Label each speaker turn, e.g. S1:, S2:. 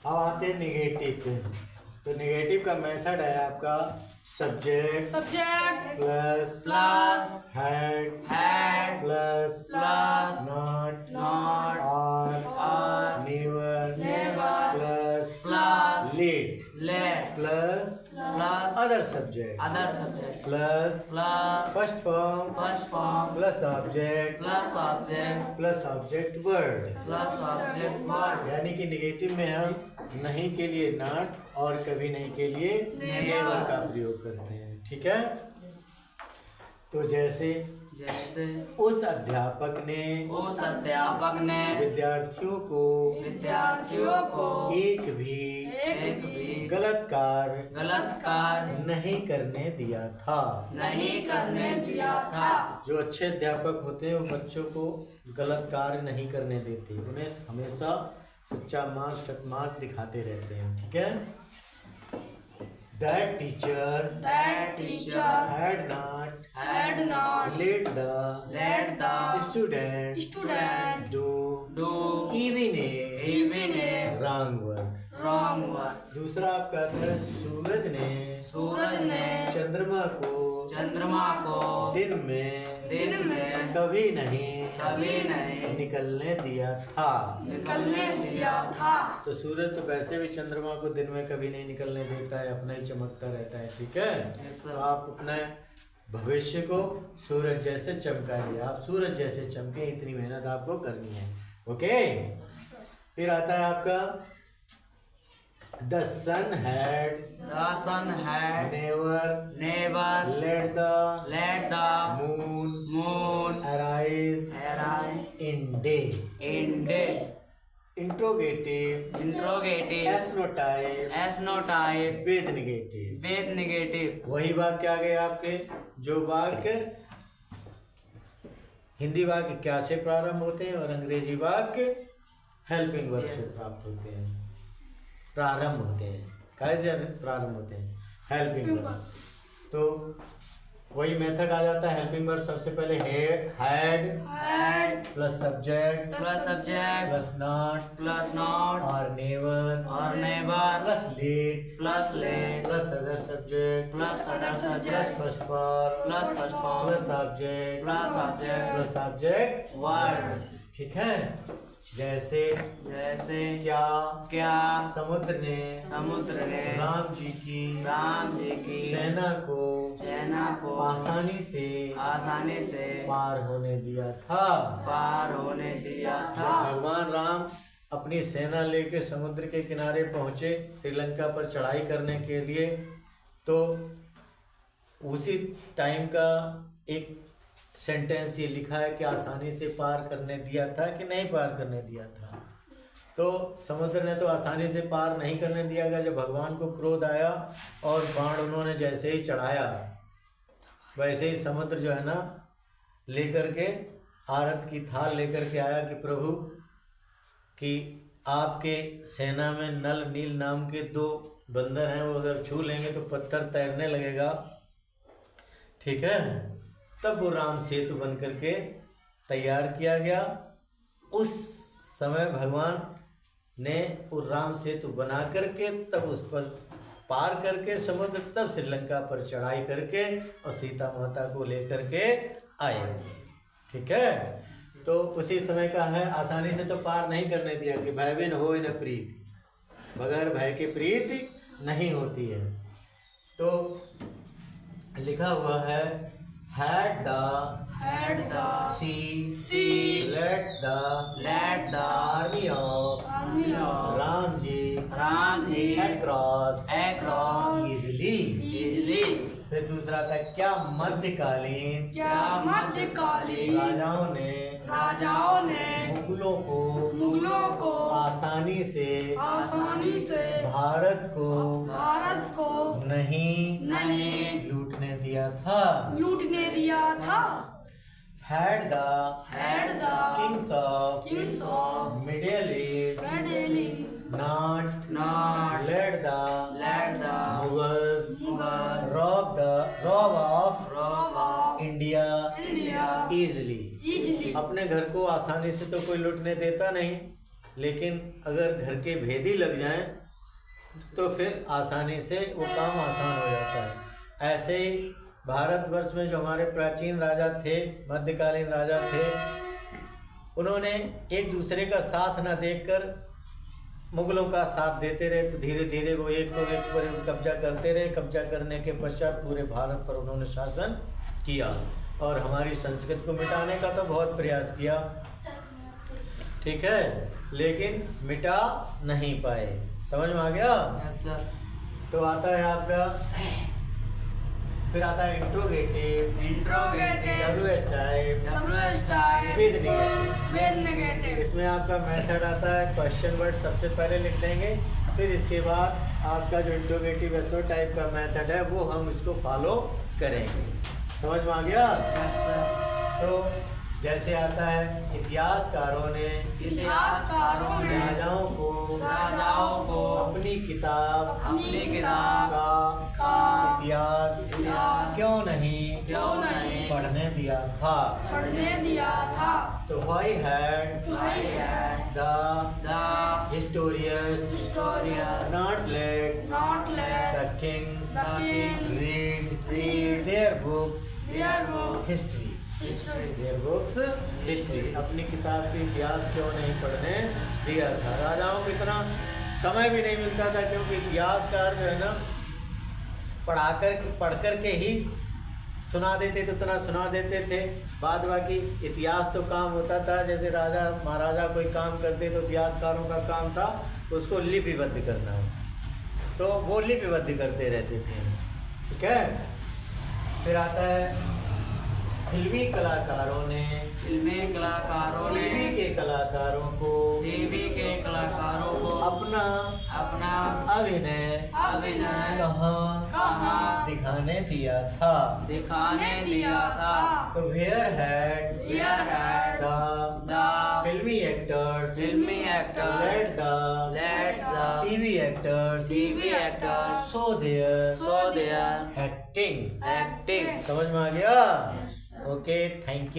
S1: अब आते हैं निगेटिव पे। तो निगेटिव का मेथड है आपका subject plus had plus not और never plus let plus other subject plus first form plus object plus object word. यानी कि निगेटिव में हम नहीं के लिए नॉट और कभी नहीं के लिए नेवर का प्रयोग करते हैं। ठीक है। तो जैसे उस अध्यापक ने विद्यार्थियों को एक भी गलत कार्य नहीं करने दिया था। जो अच्छे अध्यापक होते हैं वो बच्चों को गलत कार्य नहीं करने देते, उन्हें हमेशा सच्चा मार्ग दिखाते रहते हैं। ठीक है। That teacher had not let the students do even a wrong work। दूसरा आपका है सूरज ने चंद्रमा को दिन में कभी नहीं निकलने दिया था। तो सूरज तो वैसे भी चंद्रमा को दिन में कभी नहीं निकलने देता है, अपना ही चमकता रहता है। ठीक है। तो आप अपने भविष्य को सूरज जैसे चमकाइए, आप सूरज जैसे चमके, इतनी मेहनत आपको करनी है। ओके। फिर आता है आपका The sun had never let the moon arise in day। Interrogative S notative with negative। वही वाक्य आ गए आपके, जो वाक्य हिंदी वाक्य क्या से प्रारंभ होते हैं और अंग्रेजी वाक्य हेल्पिंग वर्ब से प्रारंभ होते हैं। कैसे प्रारंभ होते हैं? Helping verb. तो वही मेथड आ जाता है। हेल्पिंग वर्ब सबसे पहले had plus subject plus not और never plus let plus other subject plus first form plus object word. ठीक है। जैसे क्या समुद्र ने राम जी की सेना को आसानी से पार होने दिया था। जब भगवान राम अपनी सेना लेकर समुद्र के किनारे पहुंचे श्रीलंका पर चढ़ाई करने के लिए, तो उसी टाइम का एक सेंटेंस ये लिखा है कि आसानी से पार करने दिया था कि नहीं पार करने दिया था। तो समुद्र ने तो आसानी से पार नहीं करने दिया गया। जब भगवान को क्रोध आया और बाण उन्होंने जैसे ही चढ़ाया, वैसे ही समुद्र जो है ना लेकर के आरत की थाल लेकर के आया कि प्रभु कि आपके सेना में नल नील नाम के 2 बंदर हैं, वो अगर छू लेंगे तो पत्थर तैरने लगेगा। ठीक है। तब वो राम सेतु बन करके तैयार किया गया। उस समय भगवान ने वो राम सेतु बना करके तब उस पर पार करके समुद्र, तब श्रीलंका पर चढ़ाई करके और सीता माता को लेकर के आए थे। ठीक है। तो उसी समय का है, आसानी से तो पार नहीं करने दिया कि भय बिन होय न प्रीति, बगैर भय के प्रीति नहीं होती है। तो लिखा हुआ है had the sea let the army of Ramji across easily। फिर दूसरा था क्या मध्यकालीन राजाओं ने मुगलों को आसानी से भारत को नहीं लूटने दिया था। Had the kings of Middle East not let the Mughals rob of India easily। अपने घर को आसानी से तो कोई लूटने देता नहीं, लेकिन अगर घर के भेदी लग जाएं तो फिर आसानी से वो काम आसान हो जाता है। ऐसे ही भारतवर्ष में जो हमारे प्राचीन राजा थे, मध्यकालीन राजा थे, उन्होंने एक दूसरे का साथ न देखकर मुगलों का साथ देते रहे, तो धीरे धीरे वो एक पर कब्जा करते रहे। कब्जा करने के पश्चात पूरे भारत पर उन्होंने शासन किया और हमारी संस्कृति को मिटाने का तो बहुत प्रयास किया, ठीक है, लेकिन मिटा नहीं पाए। समझ में आ गया?
S2: Yes sir.
S1: तो आता है आपका, फिर आता है interrogative, WH type, with negative. इसमें आपका मेथड आता है, क्वेश्चन वर्ड सबसे पहले लिख देंगे, फिर इसके बाद आपका जो इंट्रोगेटिव SO टाइप का मेथड है वो हम इसको फॉलो करेंगे। समझ में आ गया?
S2: Yes sir.
S1: तो जैसे आता है, इतिहासकारों ने राजाओं को अपनी किताब का इतिहास क्यों नहीं पढ़ने दिया था। तो why had the historians not let the Kings read their books history. अपनी किताब के इतिहास क्यों नहीं पढ़ने दिया था। राजाओं को इतना समय भी नहीं मिलता था, क्योंकि इतिहासकार जो है ना पढ़ कर के ही सुना देते थे, उतना सुना देते थे। बाद बाकी इतिहास तो काम होता था, जैसे राजा महाराजा कोई काम करते तो इतिहासकारों का काम था उसको लिपिबद्ध करना, तो वो लिपिबद्ध करते रहते थे, ठीक है। फिर आता है, फिल्मी कलाकारों ने टीवी के कलाकारों को अपना अभिनय कहाँ दिखाने दिया था। तो वेयर हैड द फिल्मी actors let the TV actors show their acting. समझ में आ गया? Okay, thank you.